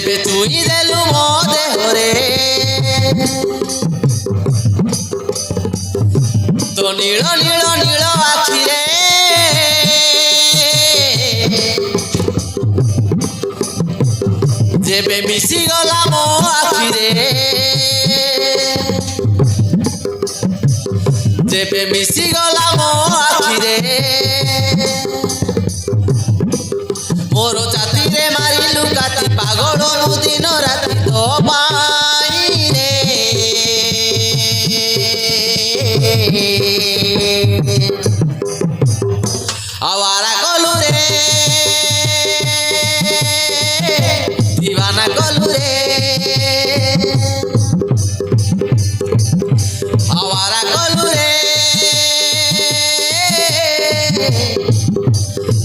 ଯେବେ ତୁଇ ଦେଲୁ ମୋ ଦେହରେ ତୋ ନୀଳ ନୀଳ ନୀଳ ଆଖିରେ ଯେବେ ମିଶିଗଲା ମୋ ଆଖିରେ ଯେବେ ମିଶିଗଲା ମୋ ଆଖିରେ ମୋର ଛାତିରେ ମାରିଲୁ କାତି ପାଗଳ ମୁଁ ଦିନ ରାତି ତୋ ପାଇଁ ରେ ଆୱାରା କଲୁ ରେ ଦିୱାନା କଲୁ ରେ ଆୱାରା କଲୁ ରେ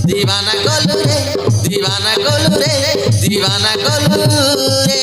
दीवाना कलू रे दीवाना कलू रे दीवाना कलू रे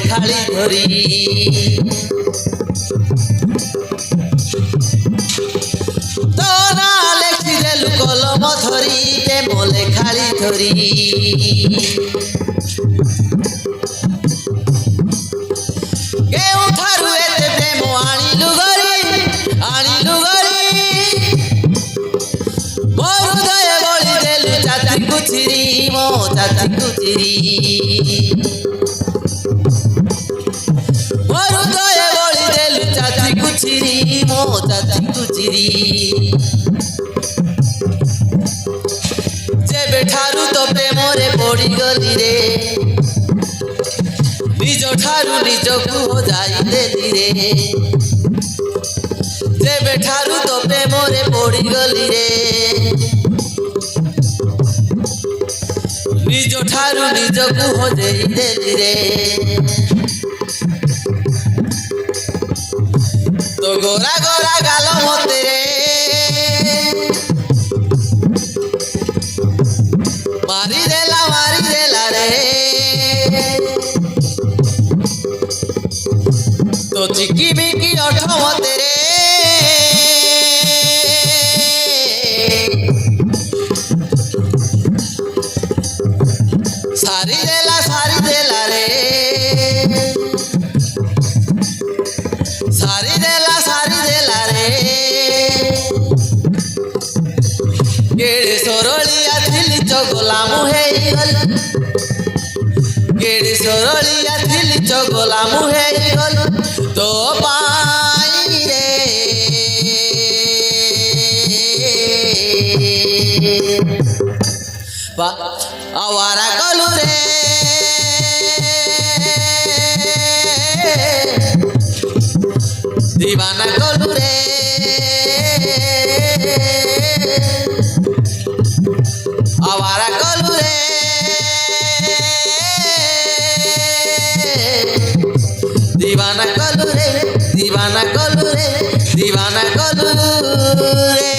खाली धरी तो ना लेखि देलु कलम धरी मोले खाली धरी केउ थारु एते प्रेम आनिलु गरी मोर हृदय बळी देलु चाची कुचिरी मो चाची कुचिरी मो चाची कुचिरी जेबे ठारू तो प्रेम रे पड़ी गली रे निज ठारू निज को जाई देली रे जेबे ठारू तो प्रेम रे पड़ी गली रे निज ठारू निज को जाई देली रे तो गोरा गोरा गालो मोते रे मारी देला रे तो चिकी बिकी ओठ मोते रे सारी देला रे सारी देला रे केड़े सोरलिया थिली चगोला मुहे गल केड़े सोरलिया थिली चगोला मुहे गल तो पाई रे आवारा कलू रे दीवाना कलू रे आवारा कलू रे दीवाना कलू रे दीवाना कलू रे दीवाना कलू रे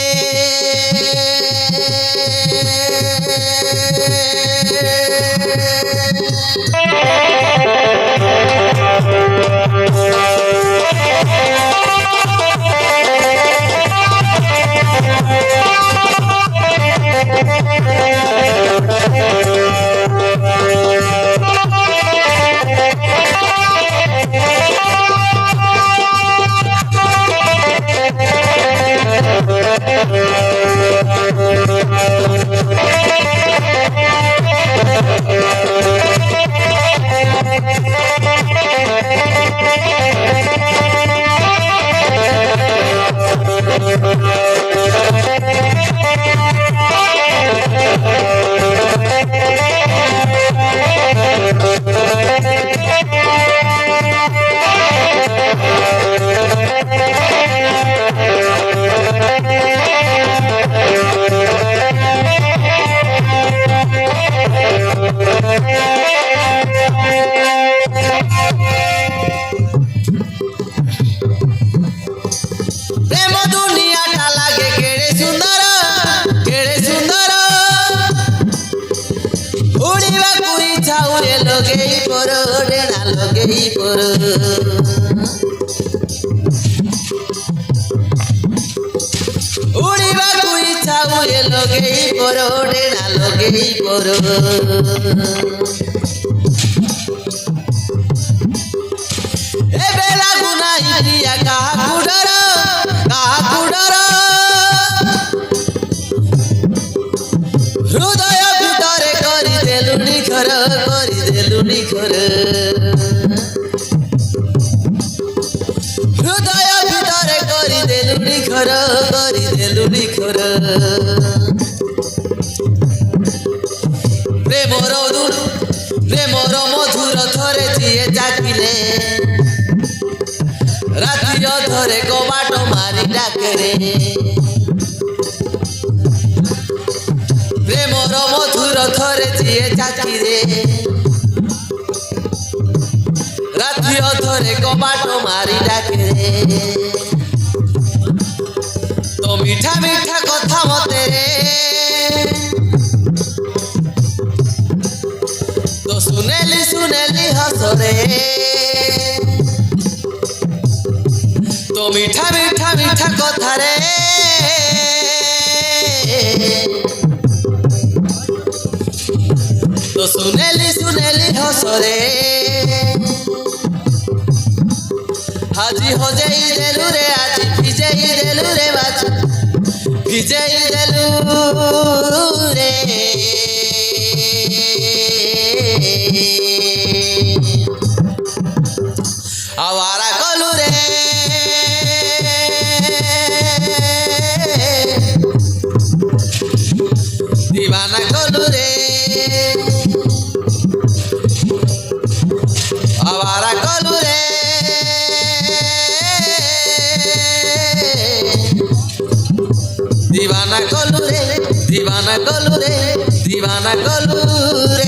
প্রেম দুনিয়াটা লাগে কেড়ে সুন্দর উড়িବାକୁ ইচ্ছা ହୁଏ ଲଗେଇ ପର ଡେଣା ଲଗେଇ ପର ଉଡିବାକୁ ଇଚ୍ଛା ହୁଏ ଲଗେଇ ପର ଡେଣା ଲଗେଇ ପର ଏବେ ଲାଗୁନାହିଁ ପ୍ରିୟା କାହାକୁ ଡର ହୃଦୟ ଭିତରେ କରିଦେଲୁ ନିଖର ହୃଦୟ ଭିତରେ କରିଦେଲୁ ନିଖର ପ୍ରେମର ମଧୁର ଥରେ ଯିଏ ଚାଖିଲେ ରାତି ଅଧରେ କବାଟ ମାରି ଡାକେରେ ପ୍ରେମର ମଧୁର ଥରେ ଯିଏ ଚାଖିରେ ରାତି ଅଧରେ କବାଟ ମାରି ଡାକେରେ ତ ମିଠା ମିଠା କଥା ମତେ ରେ ତ ସୁନେଲି ହସରେ তো মিঠা কথা রে তো সুনেলি হসরে আজি হজেই দেলু রে আজি ভিজেই দেলু রে বাজি ভিজেই দেলু রে আওয়ারা কলু রে দিবানা কলু রে আওয়ারা কলু রে দিবানা কলু রে দিবানা কলু রে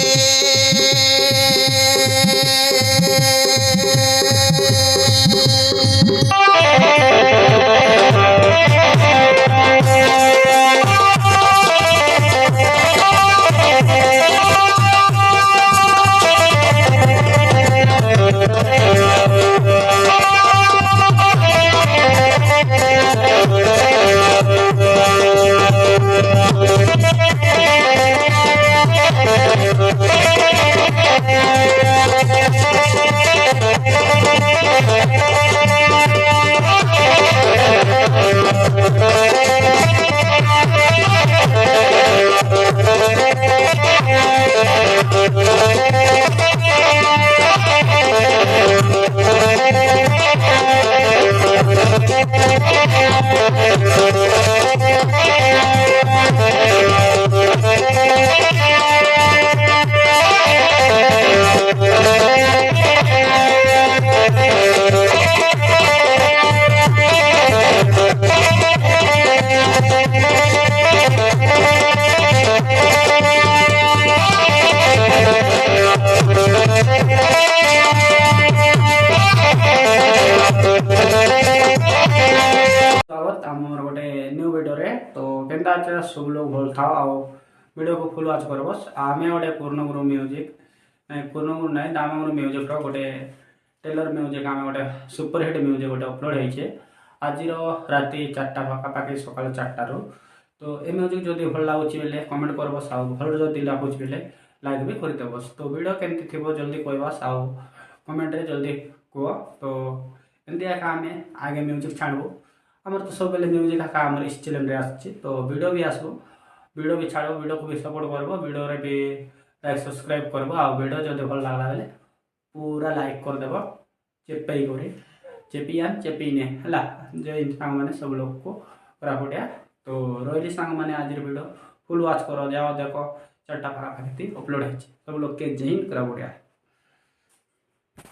आमर गोटे न्यू वीडियो रे तो केनता अच्छे सब लोग भल थाओ आ वीडियो को फुल वाच कर बस आमे गोटे पूर्णगुरु म्यूजिक पूर्णगुरु नाई दामगुरु म्यूजिक रो गोटे टेलर म्यूजिक आमे गोटे सुपर हिट म्यूजिक गोटे अपलोड होइछे आज राति 4टा पाखापाखि सकाल 4टा रो तो ए म्यूजिक जदि भल लागुछि बेले कमेंट कर बस आ भल जदि लागुछि बेले लाइक भी करते बस तो वीडियो केमती थिबो जल्दी कहबास आ कमेंट रे जल्दी कह तो एमती आगे म्यूजिक छाड़बू आमर तो सब बेले म्यूजिक आका आमर इस चैनल रे आछी तो वीडियो भी आसबो वीडियो भी छाड़ो वीडियो को भी सपोर्ट करबो वीडियो रे भी लाइक सब्सक्राइब करबो आ वीडियो जदि भल लागला बेले पूरा लाइक कर देबो चेपई करे चेपियान चेपीने हला जय सांग माने सब लोग को पूरा बढ़िया तो रही सांग माने आज वीडियो फुल वॉच करो जाओ देखो 4टा पाखा अपलोड है सब लोग के जय हिंद पूरा बढ़िया।